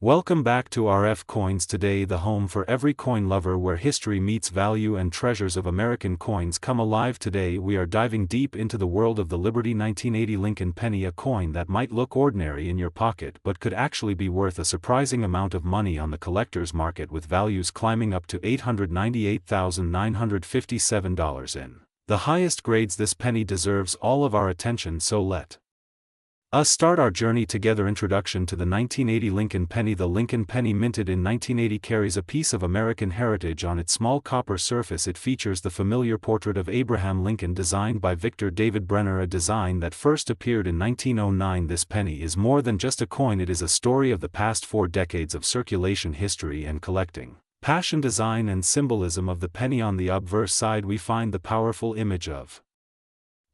Welcome back to RF Coins Today, the home for every coin lover, where history meets value and treasures of American coins come alive. Today we are diving deep into the world of the Liberty 1980 Lincoln penny, a coin that might look ordinary in your pocket but could actually be worth a surprising amount of money on the collector's market, with values climbing up to $898,957 in the highest grades. This penny deserves all of our attention, so let us start our journey together. Introduction to the 1980 Lincoln penny. The Lincoln penny, minted in 1980, carries a piece of American heritage on its small copper surface. It features the familiar portrait of Abraham Lincoln, designed by Victor David Brenner, a design that first appeared in 1909. This penny is more than just a coin, it is a story of the past 4 decades of circulation history and collecting passion. Design and symbolism of the penny. On the obverse side we find the powerful image of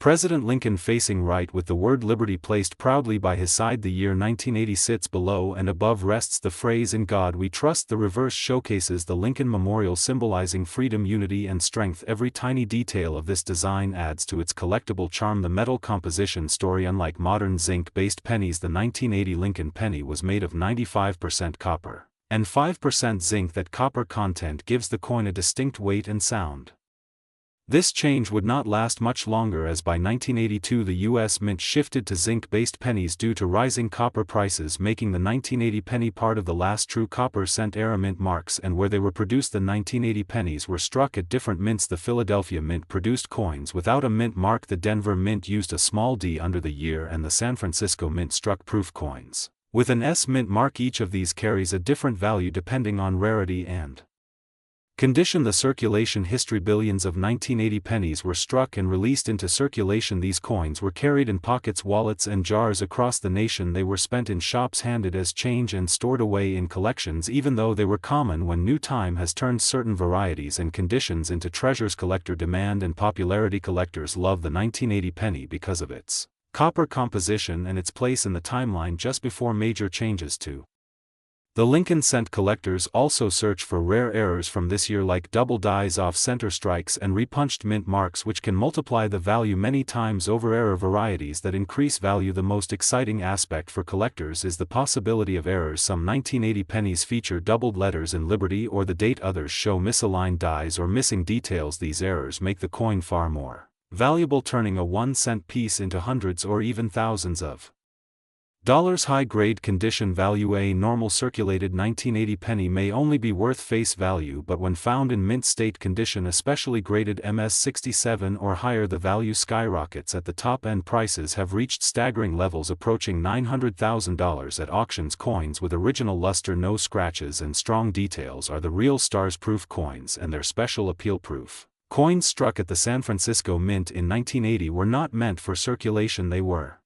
President Lincoln facing right, with the word Liberty placed proudly by his side. The year 1980 sits below, and above rests the phrase "In God We Trust." The reverse showcases the Lincoln Memorial, symbolizing freedom, unity and strength. Every tiny detail of this design adds to its collectible charm. The metal composition story. Unlike modern zinc-based pennies, the 1980 Lincoln penny was made of 95% copper and 5% zinc. That copper content gives the coin a distinct weight and sound. This change would not last much longer, as by 1982 the U.S. Mint shifted to zinc-based pennies due to rising copper prices, making the 1980 penny part of the last true copper cent era mint marks. And where they were produced, the 1980 pennies were struck at different mints. The Philadelphia Mint produced coins without a mint mark, the Denver Mint used a small d under the year, and the San Francisco Mint struck proof coins with an S mint mark. Each of these carries a different value depending on rarity and condition. The circulation history. Billions of 1980 pennies were struck and released into circulation. These coins were carried in pockets, wallets and jars across the nation. They were spent in shops, handed as change and stored away in collections. Even though they were common, when new time has turned certain varieties and conditions into treasures. Collector demand and popularity. Collectors love the 1980 penny because of its copper composition and its place in the timeline just before major changes to the Lincoln cent. Collectors also search for rare errors from this year, like double dies, off-center strikes and repunched mint marks, which can multiply the value many times over. Error varieties that increase value. The most exciting aspect for collectors is the possibility of errors. Some 1980 pennies feature doubled letters in Liberty or the date, others show misaligned dies or missing details. These errors make the coin far more valuable, turning a 1-cent piece into hundreds or even thousands of dollars. High-grade condition value. A normal circulated 1980 penny may only be worth face value, but when found in mint state condition, especially graded MS-67 or higher, the value skyrockets. At the top end, prices have reached staggering levels, approaching $900,000 at auctions. Coins with original luster, no scratches and strong details are the real stars. Proof coins and their special appeal. Proof coins struck at the San Francisco Mint in 1980 were not meant for circulation. They were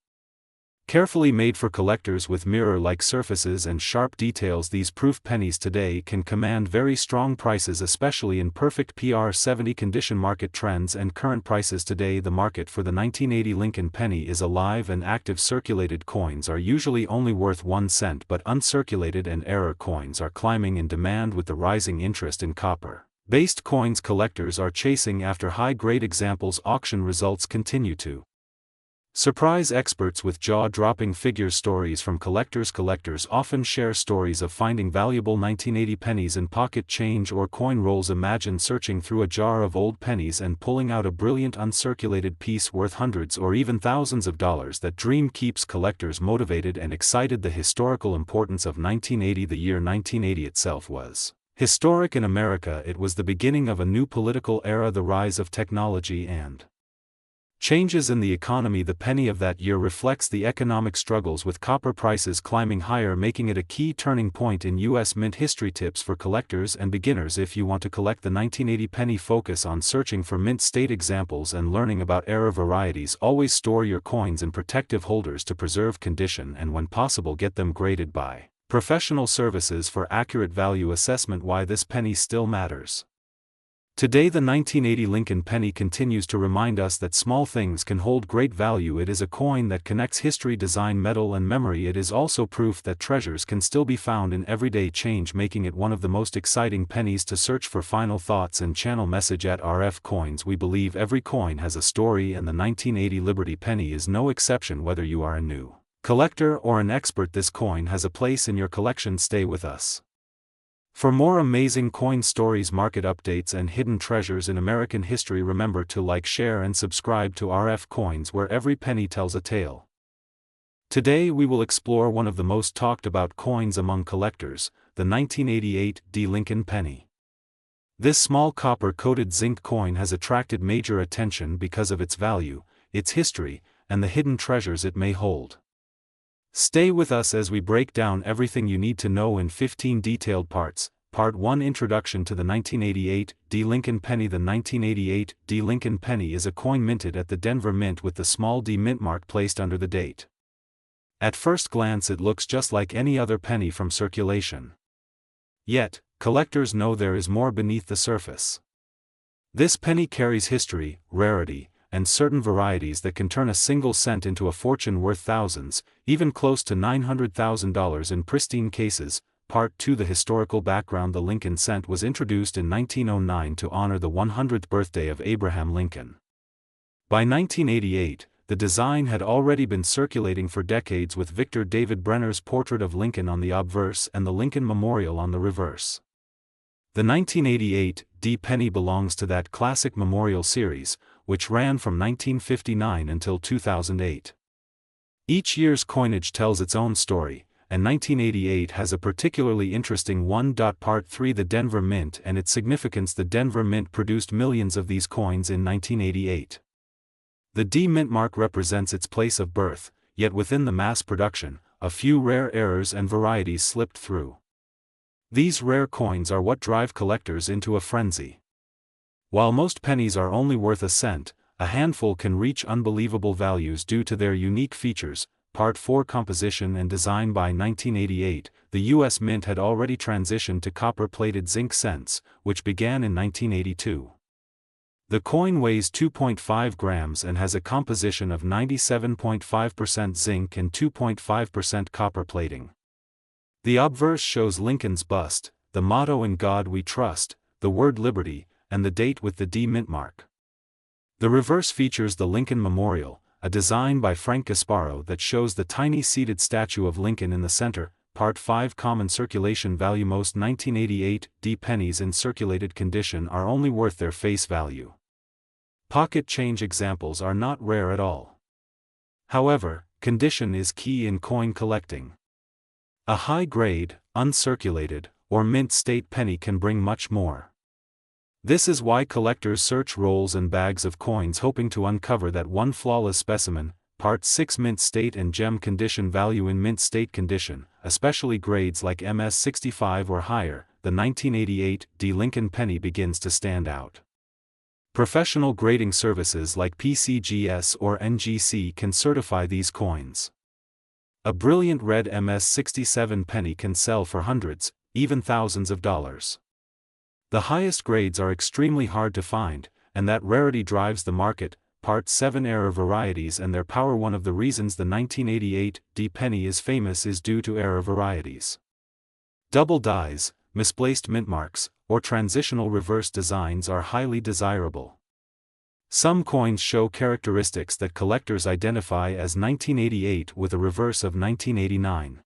carefully made for collectors, with mirror-like surfaces and sharp details. These proof pennies today can command very strong prices, especially in perfect PR70 condition. Market trends and current prices. Today the market for the 1980 Lincoln penny is alive and active. Circulated coins are usually only worth 1 cent, but uncirculated and error coins are climbing in demand with the rising interest in copper-based coins. Collectors are chasing after high-grade examples. Auction results continue to surprise experts with jaw-dropping figures. Stories from collectors. Collectors often share stories of finding valuable 1980 pennies in pocket change or coin rolls. Imagine searching through a jar of old pennies and pulling out a brilliant uncirculated piece worth hundreds or even thousands of dollars. That dream keeps collectors motivated and excited. The historical importance of 1980. The year 1980 itself was historic in America. It was the beginning of a new political era, the rise of technology and changes in the economy. The penny of that year reflects the economic struggles, with copper prices climbing higher, making it a key turning point in U.S. mint history. Tips for collectors and beginners. If you want to collect the 1980 penny, focus on searching for mint state examples and learning about error varieties. Always store your coins in protective holders to preserve condition, and when possible get them graded by professional services for accurate value assessment. Why this penny still matters. Today the 1980 Lincoln penny continues to remind us that small things can hold great value. It is a coin that connects history, design, metal and memory. It is also proof that treasures can still be found in everyday change, making it one of the most exciting pennies to search for. Final thoughts and channel message. At RF Coins we believe every coin has a story, and the 1980 Liberty penny is no exception. Whether you are a new Collector or an expert, this coin has a place in your collection. Stay with us. For more amazing coin stories, market updates, and hidden treasures in American history, remember to like, share, and subscribe to RF Coins, where every penny tells a tale. Today we will explore one of the most talked about coins among collectors, the 1988 D. Lincoln penny. This small copper-coated zinc coin has attracted major attention because of its value, its history, and the hidden treasures it may hold. Stay with us as we break down everything you need to know in 15 detailed parts. Part 1: Introduction to the 1988 D. Lincoln penny. The 1988 D. Lincoln penny is a coin minted at the Denver Mint with the small d mint mark placed under the date. At first glance it looks just like any other penny from circulation. Yet, collectors know there is more beneath the surface. This penny carries history, rarity, and certain varieties that can turn a single cent into a fortune worth thousands, even close to $900,000 in pristine cases. Part 2: The historical background. The Lincoln cent was introduced in 1909 to honor the 100th birthday of Abraham Lincoln. By 1988, the design had already been circulating for decades, with Victor David Brenner's portrait of Lincoln on the obverse and the Lincoln Memorial on the reverse. The 1988 D penny belongs to that classic memorial series, which ran from 1959 until 2008. Each year's coinage tells its own story, and 1988 has a particularly interesting one. Part 3: The Denver Mint and its significance. The Denver Mint produced millions of these coins in 1988. The D mint mark represents its place of birth, yet within the mass production, a few rare errors and varieties slipped through. These rare coins are what drive collectors into a frenzy. While most pennies are only worth a cent, a handful can reach unbelievable values due to their unique features. Part 4: Composition and Design. By 1988, the U.S. Mint had already transitioned to copper-plated zinc cents, which began in 1982. The coin weighs 2.5 grams and has a composition of 97.5% zinc and 2.5% copper plating. The obverse shows Lincoln's bust, the motto "In God We Trust," the word liberty, and the date with the D mint mark. The reverse features the Lincoln Memorial, a design by Frank Gasparo that shows the tiny seated statue of Lincoln in the center. Part 5: Common circulation value. Most 1988 D pennies in circulated condition are only worth their face value. Pocket change examples are not rare at all. However, condition is key in coin collecting. A high-grade, uncirculated, or mint-state penny can bring much more. This is why collectors search rolls and bags of coins hoping to uncover that one flawless specimen. Part 6: Mint state and gem condition value. In mint state condition, especially grades like MS65 or higher, the 1988 D. Lincoln penny begins to stand out. Professional grading services like PCGS or NGC can certify these coins. A brilliant red MS67 penny can sell for hundreds, even thousands of dollars. The highest grades are extremely hard to find, and that rarity drives the market. Part 7: Error varieties and their power. One of the reasons the 1988 D penny is famous is due to error varieties. Double dies, misplaced mint marks, or transitional reverse designs are highly desirable. Some coins show characteristics that collectors identify as 1988 with a reverse of 1989.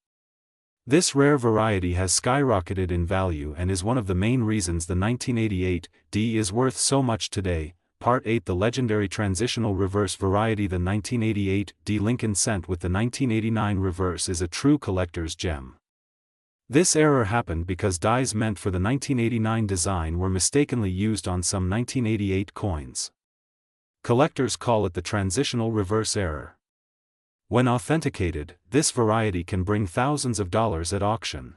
This rare variety has skyrocketed in value and is one of the main reasons the 1988 D is worth so much today. Part 8: The legendary transitional reverse variety. The 1988 D Lincoln cent with the 1989 reverse is a true collector's gem. This error happened because dies meant for the 1989 design were mistakenly used on some 1988 coins. Collectors call it the transitional reverse error. When authenticated, this variety can bring thousands of dollars at auction.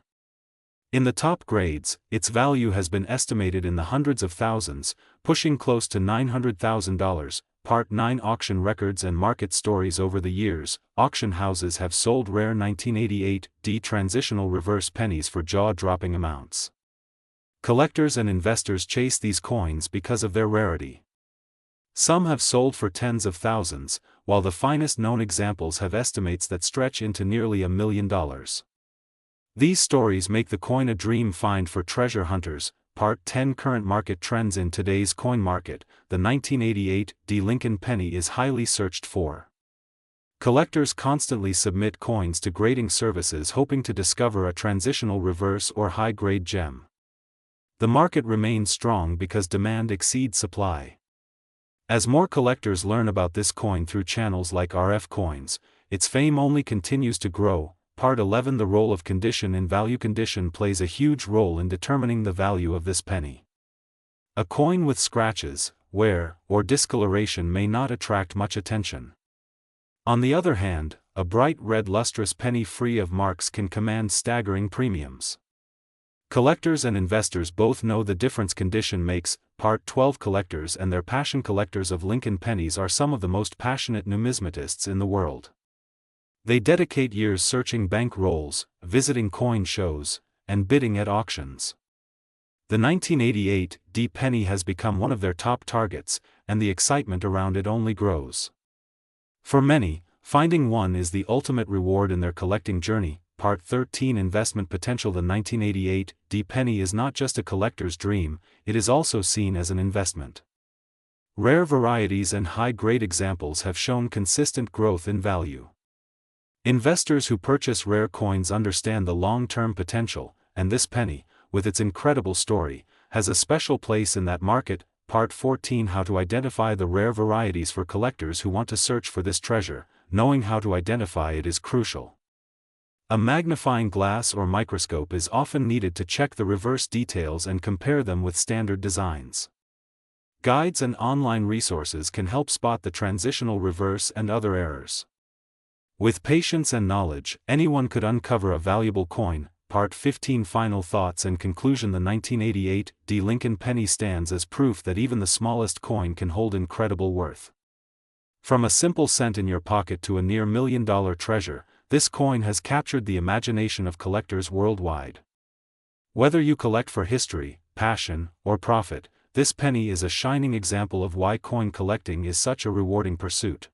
In the top grades, its value has been estimated in the hundreds of thousands, pushing close to $900,000. Part 9: Auction records and market stories. Over the years, auction houses have sold rare 1988 D transitional reverse pennies for jaw-dropping amounts. Collectors and investors chase these coins because of their rarity. Some have sold for tens of thousands, while the finest known examples have estimates that stretch into nearly $1 million. These stories make the coin a dream find for treasure hunters. Part 10: Current market trends. In today's coin market, the 1988 D Lincoln penny is highly searched for. Collectors constantly submit coins to grading services hoping to discover a transitional reverse or high-grade gem. The market remains strong because demand exceeds supply. As more collectors learn about this coin through channels like RF Coins, its fame only continues to grow. Part 11. The role of condition in value. Condition plays a huge role in determining the value of this penny. A coin with scratches, wear, or discoloration may not attract much attention. On the other hand, a bright red lustrous penny free of marks can command staggering premiums. Collectors and investors both know the difference condition makes. Part 12. Collectors and their passion. Collectors of Lincoln pennies are some of the most passionate numismatists in the world. They dedicate years searching bank rolls, visiting coin shows, and bidding at auctions. The 1988 D penny has become one of their top targets, and the excitement around it only grows. For many, finding one is the ultimate reward in their collecting journey. Part 13. Investment potential. The 1988 D penny is not just a collector's dream, it is also seen as an investment. Rare varieties and high-grade examples have shown consistent growth in value. Investors who purchase rare coins understand the long-term potential, and this penny, with its incredible story, has a special place in that market. Part 14. How to identify the rare varieties. For collectors who want to search for this treasure, knowing how to identify it is crucial. A magnifying glass or microscope is often needed to check the reverse details and compare them with standard designs. Guides and online resources can help spot the transitional reverse and other errors. With patience and knowledge, anyone could uncover a valuable coin. Part 15. Final thoughts and conclusion. The 1988 D Lincoln penny stands as proof that even the smallest coin can hold incredible worth. From a simple cent in your pocket to a near $1 million treasure, this coin has captured the imagination of collectors worldwide. Whether you collect for history, passion, or profit, this penny is a shining example of why coin collecting is such a rewarding pursuit.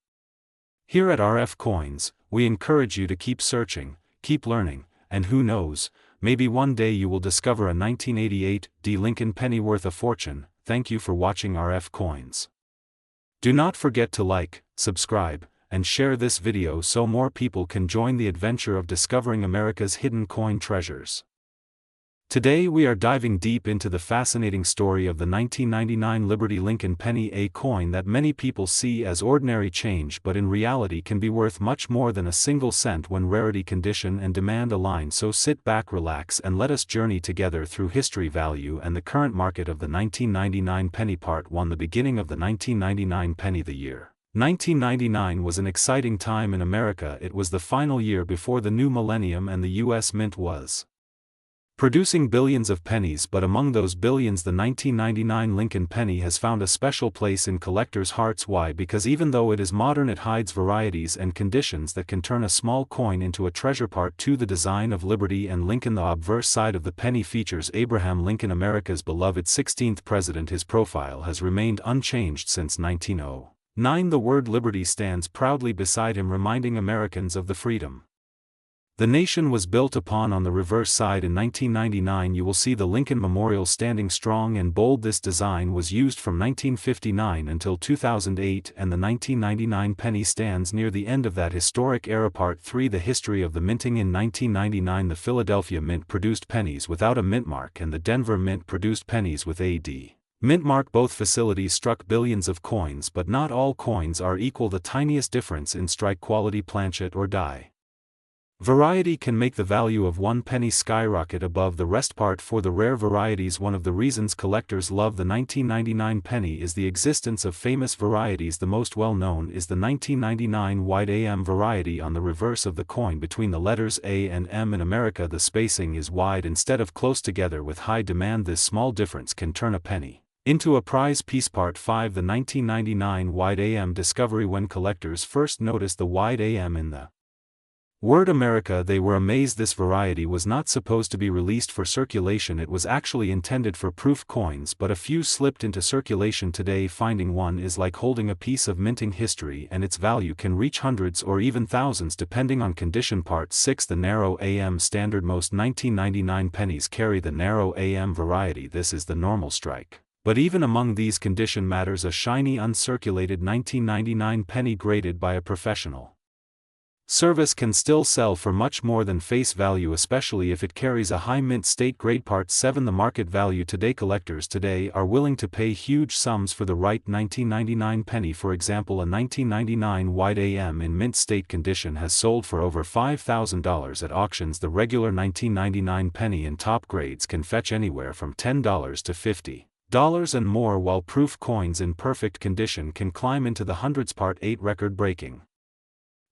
Here at RF Coins, we encourage you to keep searching, keep learning, and who knows, maybe one day you will discover a 1988 D Lincoln penny worth a fortune. Thank you for watching RF Coins. Do not forget to like, subscribe, and share this video so more people can join the adventure of discovering America's hidden coin treasures. Today we are diving deep into the fascinating story of the 1999 Liberty Lincoln penny, a coin that many people see as ordinary change but in reality can be worth much more than a single cent when rarity, condition, and demand align. So sit back, relax, and let us journey together through history, value, and the current market of the 1999 penny. Part 1. The beginning of the 1999 penny. The year 1999 was an exciting time in America. It was the final year before the new millennium and the U.S. Mint was producing billions of pennies, but among those billions the 1999 Lincoln penny has found a special place in collectors' hearts. Why? Because even though it is modern, it hides varieties and conditions that can turn a small coin into a treasure. Part 2. The design of Liberty and Lincoln. The obverse side of the penny features Abraham Lincoln, America's beloved 16th president. His profile has remained unchanged since 1909. The word Liberty stands proudly beside him, reminding Americans of the freedom the nation was built upon. On the reverse side in 1999 you will see the Lincoln Memorial standing strong and bold. This design was used from 1959 until 2008, and the 1999 penny stands near the end of that historic era. Part 3. The history of the minting. In 1999 the Philadelphia Mint produced pennies without a mint mark, and the Denver Mint produced pennies with a D mint mark. Both facilities struck billions of coins, but not all coins are equal. The tiniest difference in strike quality, planchet, or die variety can make the value of one penny skyrocket above the rest. Part 4. The rare varieties. One of the reasons collectors love the 1999 penny is the existence of famous varieties. The most well-known is the 1999 wide AM variety. On the reverse of the coin, between the letters A and M in America, the spacing is wide instead of close together. With high demand, this small difference can turn a penny into a prize piece. Part 5. The 1999 wide AM discovery. When collectors first noticed the wide AM in the word America, they were amazed. This variety was not supposed to be released for circulation. It was actually intended for proof coins, but a few slipped into circulation. Today finding one is like holding a piece of minting history, and its value can reach hundreds or even thousands depending on condition. Part 6. The narrow AM standard. Most 1999 pennies carry the narrow AM variety. This is the normal strike. But even among these, condition matters. A shiny uncirculated 1999 penny graded by a professional Service can still sell for much more than face value, especially if it carries a high mint state grade. Part 7. The market value today. Collectors today are willing to pay huge sums for the right 1999 penny. For example, a 1999 white AM in mint state condition has sold for over $5,000 at auctions. The regular 1999 penny in top grades can fetch anywhere from $10 to $50 and more, while proof coins in perfect condition can climb into the hundreds. Part 8. Record-breaking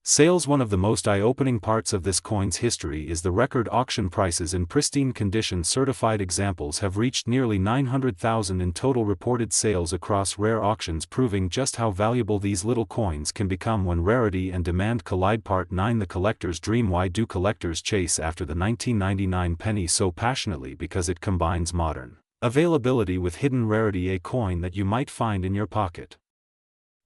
sales. One of the most eye-opening parts of this coin's history is the record auction prices in pristine condition. Certified examples have reached nearly 900,000 in total reported sales across rare auctions, proving just how valuable these little coins can become when rarity and demand collide. Part 9. The collector's dream. Why do collectors chase after the 1999 penny so passionately? Because it combines modern availability with hidden rarity, a coin that you might find in your pocket.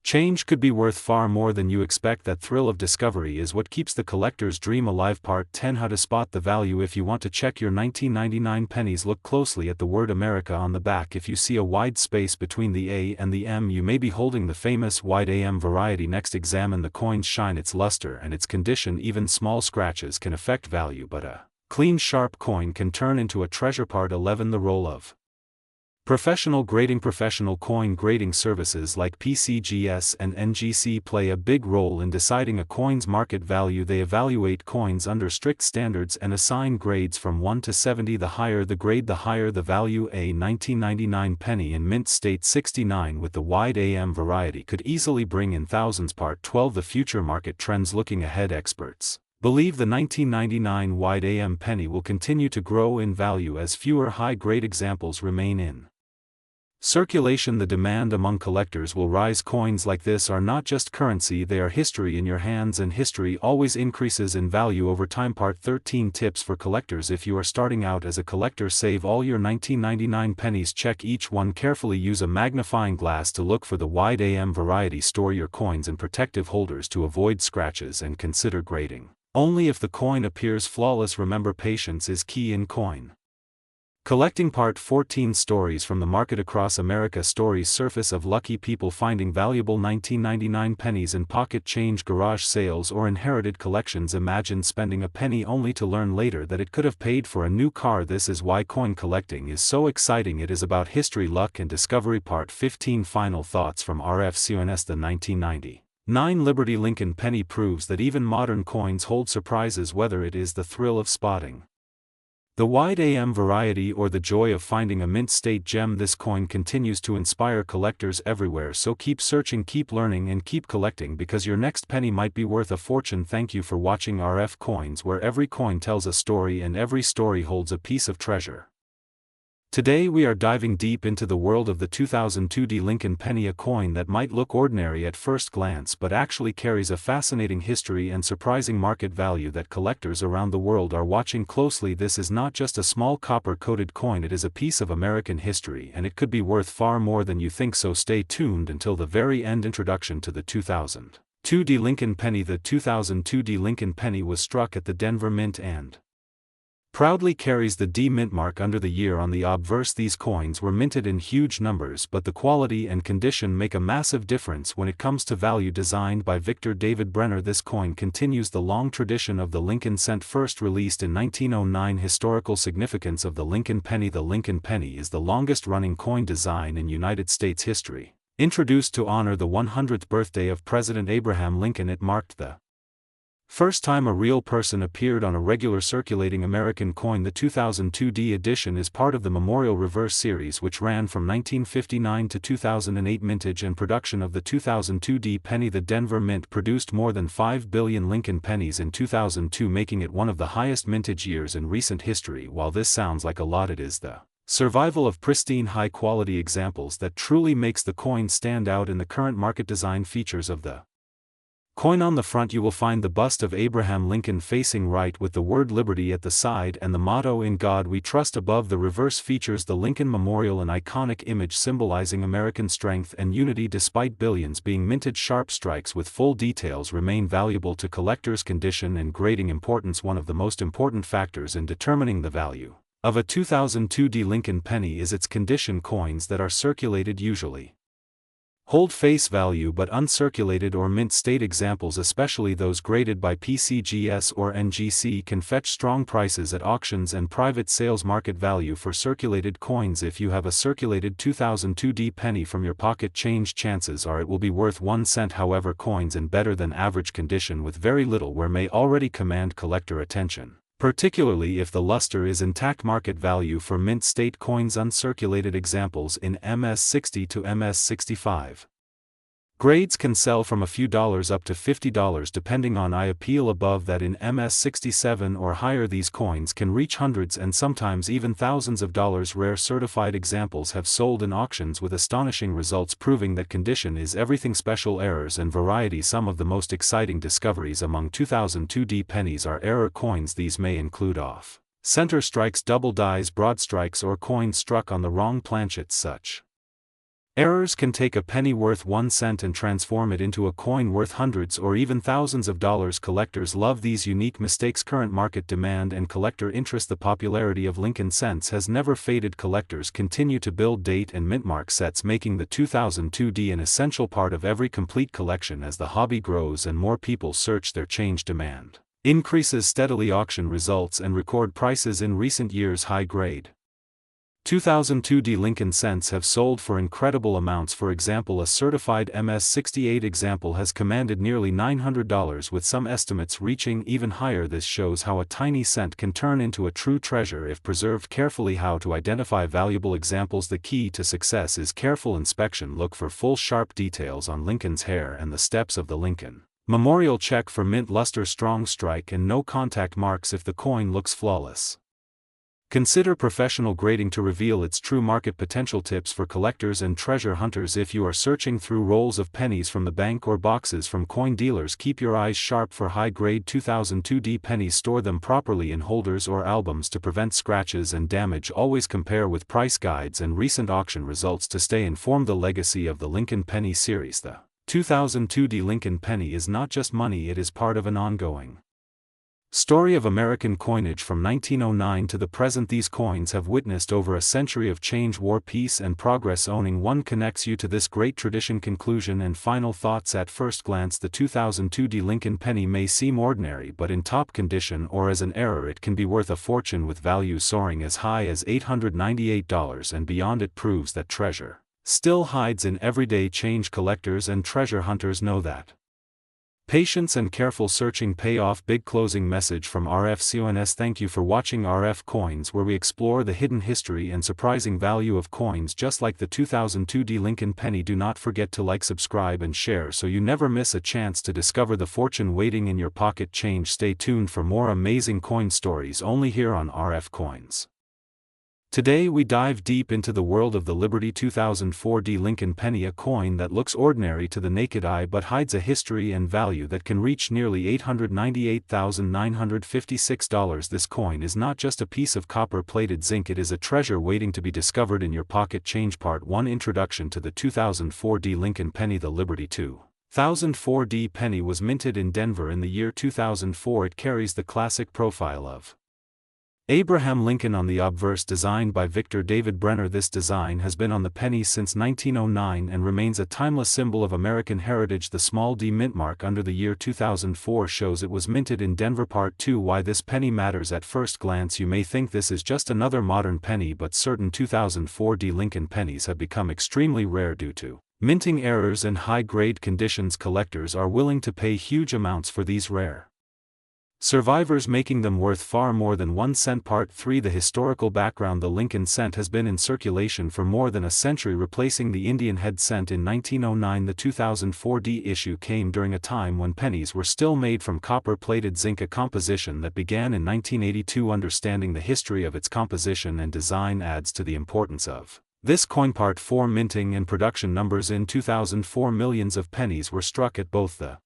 Change could be worth far more than you expect. That thrill of discovery is what keeps the collector's dream alive. Part 10. How to spot the value. If you want to check your 1999 pennies, look closely at the word America on the back. If you see a wide space between the A and the M, you may be holding the famous white AM variety. Next, examine the coin's shine, its luster, and its condition. Even small scratches can affect value, but a clean, sharp coin can turn into a treasure. Part 11. The role of professional grading. Professional coin grading services like PCGS and NGC play a big role in deciding a coin's market value. They evaluate coins under strict standards and assign grades from 1 to 70. The higher the grade, the higher the value. A 1999 penny in mint state 69 with the wide AM variety could easily bring in thousands. Part 12. The future market trends. Looking ahead, experts believe the 1999 wide AM penny will continue to grow in value as fewer high-grade examples remain in circulation. The demand among collectors will rise. Coins like this are not just currency, they are history in your hands, and history always increases in value over time. Part 13. Tips for collectors. If you are starting out as a collector, save all your 1999 pennies. Check each one carefully. Use a magnifying glass to look for the wide AM variety. Store your coins in protective holders to avoid scratches, and consider grading only if the coin appears flawless. Remember, patience is key in coin collecting. Part 14. Stories from the market across America. Stories surface of lucky people finding valuable 1999 pennies in pocket change, garage sales, or inherited collections. Imagine spending a penny only to learn later that it could have paid for a new car. This is why coin collecting is so exciting. It is about history, luck, and discovery. Part 15. Final thoughts from RFCONS. The 1999 Liberty Lincoln penny proves that even modern coins hold surprises, whether it is the thrill of spotting the wide AM variety or the joy of finding a mint state gem. This coin continues to inspire collectors everywhere, so keep searching, keep learning, and keep collecting, because your next penny might be worth a fortune. Thank you for watching RF Coins, where every coin tells a story and every story holds a piece of treasure. Today we are diving deep into the world of the 2002 Lincoln penny, a coin that might look ordinary at first glance but actually carries a fascinating history and surprising market value that collectors around the world are watching closely. This is not just a small copper-coated coin, it is a piece of American history, and it could be worth far more than you think, so stay tuned until the very end. Introduction to the 2002 Lincoln penny. The 2002 Lincoln penny was struck at the Denver Mint and proudly carries the D mint mark under the year on the obverse. These coins were minted in huge numbers, but the quality and condition make a massive difference when it comes to value. Designed by Victor David Brenner, this coin continues the long tradition of the Lincoln cent, first released in 1909. Historical significance of the Lincoln penny. The Lincoln penny is the longest-running coin design in United States history. Introduced to honor the 100th birthday of President Abraham Lincoln, it marked the first time a real person appeared on a regular circulating American coin. The 2002 edition is part of the Memorial Reverse series, which ran from 1959 to 2008. Mintage and production of the 2002 penny. The Denver Mint produced more than 5 billion Lincoln pennies in 2002, making it one of the highest mintage years in recent history. While this sounds like a lot, it is the survival of pristine, high-quality examples that truly makes the coin stand out in the current market. Design features of the coin. On the front you will find the bust of Abraham Lincoln facing right with the word Liberty at the side and the motto "In God We Trust" above. The reverse features the Lincoln Memorial, an iconic image symbolizing American strength and unity. Despite billions being minted, sharp strikes with full details remain valuable to collectors. Condition and grading importance. One of the most important factors in determining the value of a 2002 Lincoln penny is its condition. Coins that are circulated usually hold face value but uncirculated or mint state examples, especially those graded by PCGS or NGC, can fetch strong prices at auctions and private sales. Market value for circulated coins. If you have a circulated 2002D penny from your pocket change, chances are it will be worth 1 cent. However, coins in better than average condition with very little wear may already command collector attention, particularly if the luster is intact. Market value for mint state coins, uncirculated examples in MS60 to MS65 grades, can sell from a few dollars up to $50 depending on I appeal. Above that, in MS67 or higher, these coins can reach hundreds and sometimes even thousands of dollars. Rare certified examples have sold in auctions with astonishing results, proving that condition is everything. Special errors and variety. Some of the most exciting discoveries among 2002D pennies are error coins. These may include off-center strikes, double dies, broad strikes, or coins struck on the wrong planchette. Such errors can take a penny worth 1 cent and transform it into a coin worth hundreds or even thousands of dollars. Collectors love these unique mistakes. Current market demand and collector interest. The popularity of Lincoln cents has never faded. Collectors continue to build date and mintmark sets, making the 2002D an essential part of every complete collection. As the hobby grows and more people search their change, demand increases steadily. Auction results and record prices in recent years. High grade 2002D Lincoln cents have sold for incredible amounts. For example, a certified MS68 example has commanded nearly $900, with some estimates reaching even higher. This shows how a tiny cent can turn into a true treasure if preserved carefully. How to identify valuable examples. The key to success is careful inspection. Look for full sharp details on Lincoln's hair and the steps of the Lincoln memorial. Check for mint luster, strong strike, and no contact marks if the coin looks flawless. Consider professional grading to reveal its true market potential. Tips for collectors and treasure hunters. If you are searching through rolls of pennies from the bank or boxes from coin dealers, keep your eyes sharp for high-grade 2002D pennies. Store them properly in holders or albums to prevent scratches and damage. Always compare with price guides and recent auction results to stay informed. The legacy of the Lincoln Penny series. The 2002D Lincoln Penny is not just money, it is part of an ongoing story of American coinage from 1909 to the present. These coins have witnessed over a century of change, war, peace, and progress. Owning one connects you to this great tradition. Conclusion and final thoughts. At first glance, the 2002D Lincoln Penny may seem ordinary, but in top condition or as an error, it can be worth a fortune, with value soaring as high as $898 and beyond. It proves that treasure still hides in everyday change. Collectors and treasure hunters know that patience and careful searching pay off. Big closing message from RF Thank you for watching RF Coins, where we explore the hidden history and surprising value of coins just like the 2002D Lincoln Penny. Do not forget to like, subscribe, and share so you never miss a chance to discover the fortune waiting in your pocket change. Stay tuned for more amazing coin stories only here on RF Coins. Today we dive deep into the world of the Liberty 2004D Lincoln Penny, a coin that looks ordinary to the naked eye but hides a history and value that can reach nearly $898,956. This coin is not just a piece of copper-plated zinc, it is a treasure waiting to be discovered in your pocket change. Part 1. Introduction to the 2004D Lincoln Penny. The Liberty 2004D penny was minted in Denver in the year 2004. It carries the classic profile of Abraham Lincoln on the obverse, designed by Victor David Brenner. This design has been on the penny since 1909 and remains a timeless symbol of American heritage. The small d mint mark under the year 2004 shows it was minted in Denver. Part 2. Why this penny matters. At first glance you may think this is just another modern penny, but certain 2004D Lincoln pennies have become extremely rare due to minting errors and high-grade conditions. Collectors are willing to pay huge amounts for these rare survivors, making them worth far more than 1 cent. Part 3. The historical background. The Lincoln cent has been in circulation for more than a century, replacing the Indian head cent in 1909. The 2004D issue came during a time when pennies were still made from copper-plated zinc, a composition that began in 1982. Understanding the history of its composition and design adds to the importance of this coin. Part 4. Minting and production numbers. In 2004, millions of pennies were struck at both the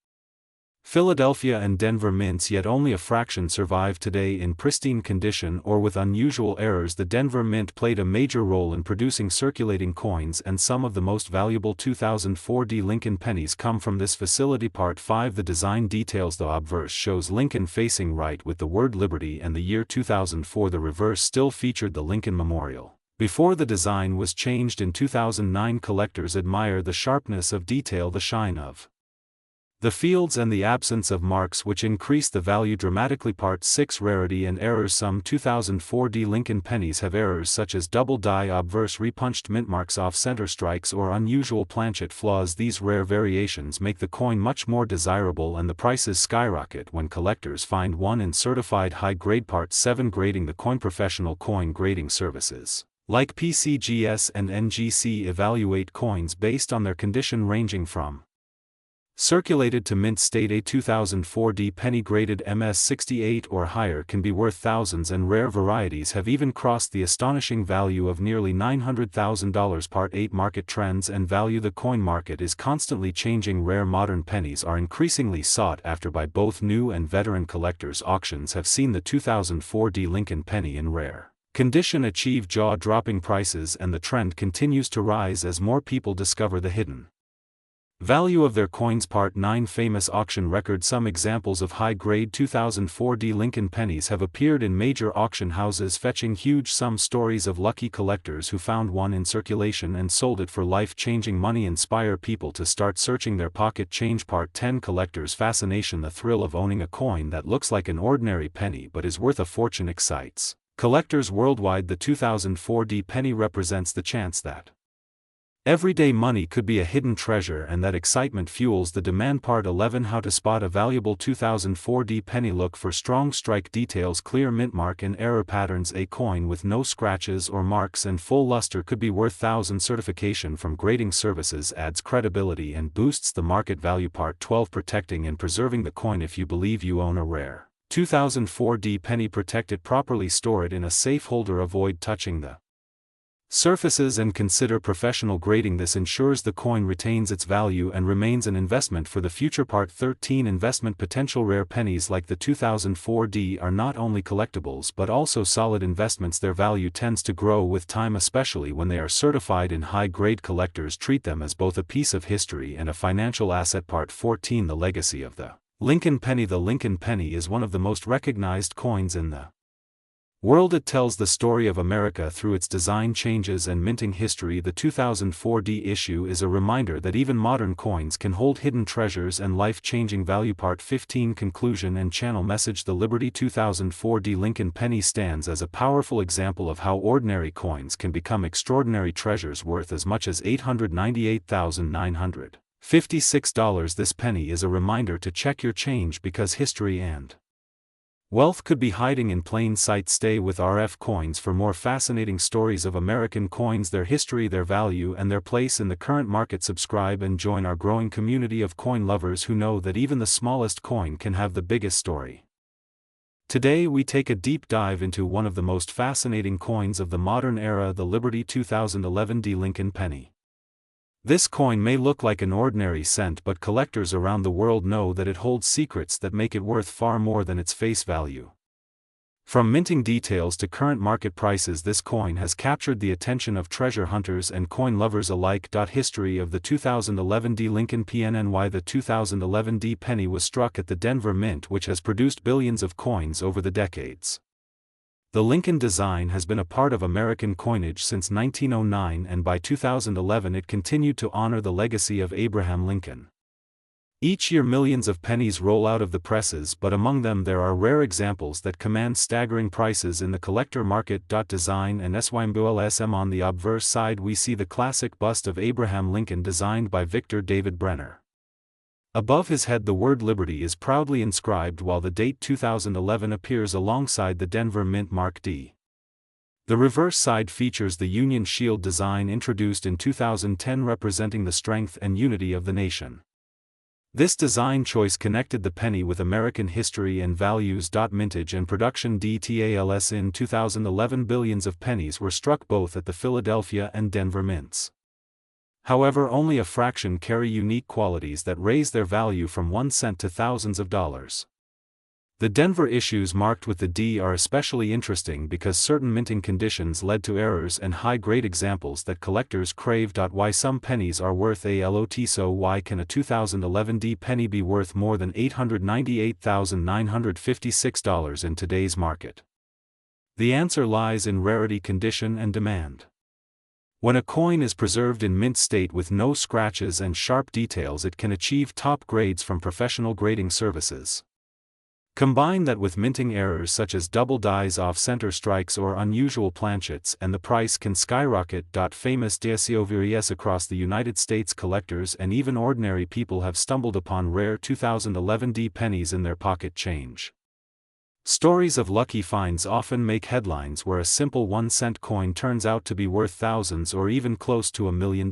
Philadelphia and Denver mints, yet only a fraction survive today in pristine condition or with unusual errors. The Denver mint played a major role in producing circulating coins, and some of the most valuable 2004D Lincoln pennies come from this facility. Part 5. The design details. The obverse shows Lincoln facing right with the word Liberty and the year 2004. The reverse still featured the Lincoln Memorial. Before the design was changed in 2009, collectors admire the sharpness of detail, the shine of the fields, and the absence of marks, which increase the value dramatically. Part 6, Rarity and Errors. Some 2004 Lincoln pennies have errors such as double die, obverse repunched mint marks, off-center strikes, or unusual planchet flaws. These rare variations make the coin much more desirable, and the prices skyrocket when collectors find one in certified high-grade. Part 7, Grading. The coin. Professional coin grading services like PCGS and NGC evaluate coins based on their condition, ranging from circulated to mint state. A 2004 penny graded MS68 or higher can be worth thousands, and rare varieties have even crossed the astonishing value of nearly $900,000. Part 8, Market Trends and Value. The coin market is constantly changing. Rare modern pennies are increasingly sought after by both new and veteran collectors. Auctions have seen the 2004 Lincoln penny in rare condition achieve jaw-dropping prices, and the trend continues to rise as more people discover the hidden value of their coins. Part 9, Famous auction record. Some examples of high-grade 2004 Lincoln pennies have appeared in major auction houses, fetching huge sums. Stories of lucky collectors who found one in circulation and sold it for life-changing money inspire people to start searching their pocket change. Part 10, Collectors' Fascination. The thrill of owning a coin that looks like an ordinary penny but is worth a fortune excites collectors worldwide. The 2004 penny represents the chance that everyday money could be a hidden treasure, and that excitement fuels the demand. Part 11, How to spot a valuable 2004 penny. Look for strong strike details, clear mint mark and error patterns. A coin with no scratches or marks and full luster could be worth thousands. Certification from grading services adds credibility and boosts the market value. Part 12, Protecting and preserving the coin. If you believe you own a rare 2004 penny, protect it properly. Store it in a safe holder. Avoid touching the surfaces and consider professional grading. This ensures the coin retains its value and remains an investment for the future. Part 13, Investment potential. Rare pennies like the 2004 are not only collectibles but also solid investments. Their value tends to grow with time, especially when they are certified in high-grade. Collectors treat them as both a piece of history and a financial asset. Part 14, The legacy of the Lincoln penny. The Lincoln penny is one of the most recognized coins in the world. It tells the story of America through its design changes and minting history. The 2004 issue is a reminder that even modern coins can hold hidden treasures and life-changing value. Part 15, Conclusion and Channel Message. The Liberty 2004 Lincoln penny stands as a powerful example of how ordinary coins can become extraordinary treasures worth as much as $898,956. This penny is a reminder to check your change, because history and wealth could be hiding in plain sight. Stay with RF Coins for more fascinating stories of American coins, their history, their value, and their place in the current market. Subscribe and join our growing community of coin lovers who know that even the smallest coin can have the biggest story. Today we take a deep dive into one of the most fascinating coins of the modern era, the Liberty 2011 Lincoln penny. This coin may look like an ordinary cent, but collectors around the world know that it holds secrets that make it worth far more than its face value. From minting details to current market prices, this coin has captured the attention of treasure hunters and coin lovers alike. History of the 2011 Lincoln PNNY. The 2011 penny was struck at the Denver Mint, which has produced billions of coins over the decades. The Lincoln design has been a part of American coinage since 1909, and by 2011 it continued to honor the legacy of Abraham Lincoln. Each year millions of pennies roll out of the presses, but among them there are rare examples that command staggering prices in the collector market. Design and symbolism. On the obverse side we see the classic bust of Abraham Lincoln designed by Victor David Brenner. Above his head the word Liberty is proudly inscribed, while the date 2011 appears alongside the Denver Mint Mark D. The reverse side features the Union Shield design introduced in 2010, representing the strength and unity of the nation. This design choice connected the penny with American history and values. Mintage and production details. In 2011 billions of pennies were struck both at the Philadelphia and Denver mints. However, only a fraction carry unique qualities that raise their value from 1 cent to thousands of dollars. The Denver issues marked with the D are especially interesting because certain minting conditions led to errors and high-grade examples that collectors crave. Why some pennies are worth a lot. So why can a 2011 penny be worth more than $898,956 in today's market? The answer lies in rarity, condition, and demand. When a coin is preserved in mint state with no scratches and sharp details, it can achieve top grades from professional grading services. Combine that with minting errors such as double dies off-center strikes or unusual planchets, and the price can skyrocket. Famous DSOVRES across the United States, collectors and even ordinary people have stumbled upon rare 2011 D pennies in their pocket change. Stories of lucky finds often make headlines where a simple 1-cent coin turns out to be worth thousands or even close to $1 million.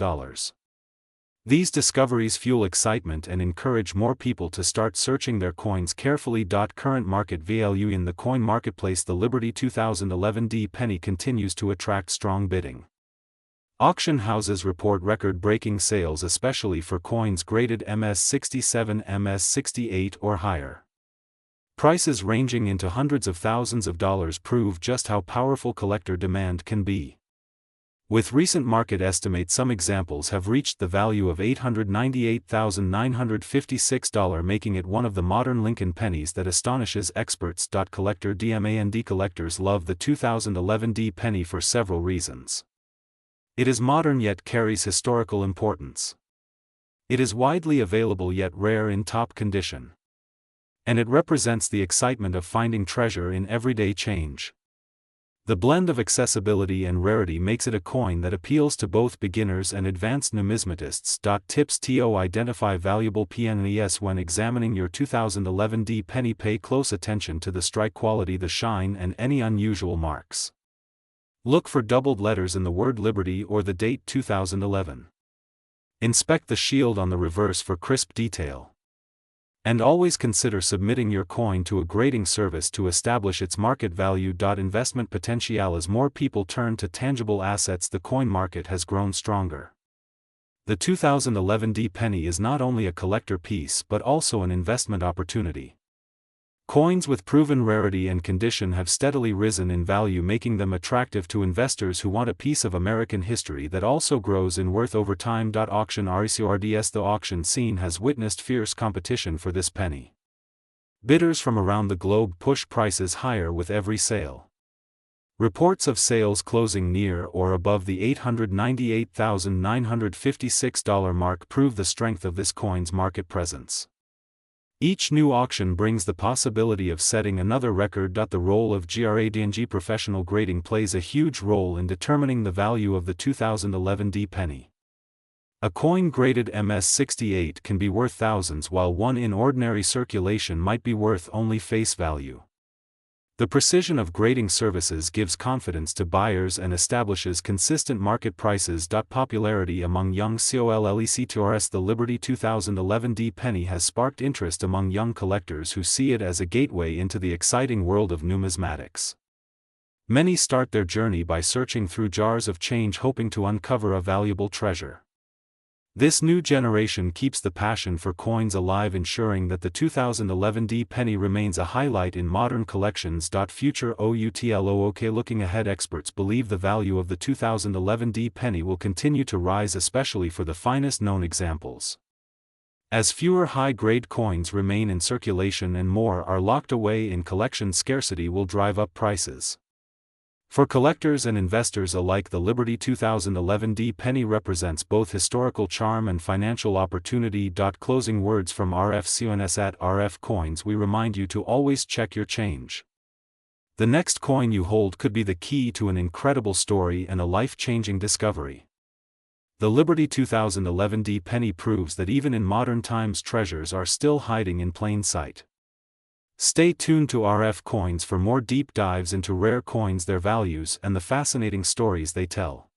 These discoveries fuel excitement and encourage more people to start searching their coins carefully. Current market value in the coin marketplace. The Liberty 2011 D penny continues to attract strong bidding. Auction houses report record-breaking sales, especially for coins graded MS67, MS68 or higher. Prices ranging into hundreds of thousands of dollars prove just how powerful collector demand can be. With recent market estimates, some examples have reached the value of $898,956, making it one of the modern Lincoln pennies that astonishes experts. Collector demand collectors love the 2011 D penny for several reasons. It is modern yet carries historical importance. It is widely available yet rare in top condition. And it represents the excitement of finding treasure in everyday change. The blend of accessibility and rarity makes it a coin that appeals to both beginners and advanced numismatists. Tips to identify valuable pennies when examining your 2011 D penny. Pay close attention to the strike quality, the shine, and any unusual marks. Look for doubled letters in the word Liberty or the date 2011. Inspect the shield on the reverse for crisp detail. And always consider submitting your coin to a grading service to establish its market value. Investment potential. As more people turn to tangible assets, the coin market has grown stronger. The 2011 D penny is not only a collector piece but also an investment opportunity. Coins with proven rarity and condition have steadily risen in value, making them attractive to investors who want a piece of American history that also grows in worth over time. Auction RECORDS. The auction scene has witnessed fierce competition for this penny. Bidders from around the globe push prices higher with every sale. Reports of sales closing near or above the $898,956 mark prove the strength of this coin's market presence. Each new auction brings the possibility of setting another record. The role of grading professional grading plays a huge role in determining the value of the 2011 D penny. A coin graded MS68 can be worth thousands, while one in ordinary circulation might be worth only face value. The precision of grading services gives confidence to buyers and establishes consistent market prices. Popularity among young collectors. The Liberty 2011 D penny has sparked interest among young collectors who see it as a gateway into the exciting world of numismatics. Many start their journey by searching through jars of change, hoping to uncover a valuable treasure. This new generation keeps the passion for coins alive, ensuring that the 2011 D penny remains a highlight in modern collections. Future outlook. Looking ahead, experts believe the value of the 2011 D penny will continue to rise, especially for the finest known examples. As fewer high-grade coins remain in circulation and more are locked away in collection, scarcity will drive up prices. For collectors and investors alike, the Liberty 2011 D penny represents both historical charm and financial opportunity. Closing words from RFCONS. At RF Coins, we remind you to always check your change. The next coin you hold could be the key to an incredible story and a life-changing discovery. The Liberty 2011 D penny proves that even in modern times, treasures are still hiding in plain sight. Stay tuned to RF Coins for more deep dives into rare coins, their values, and the fascinating stories they tell.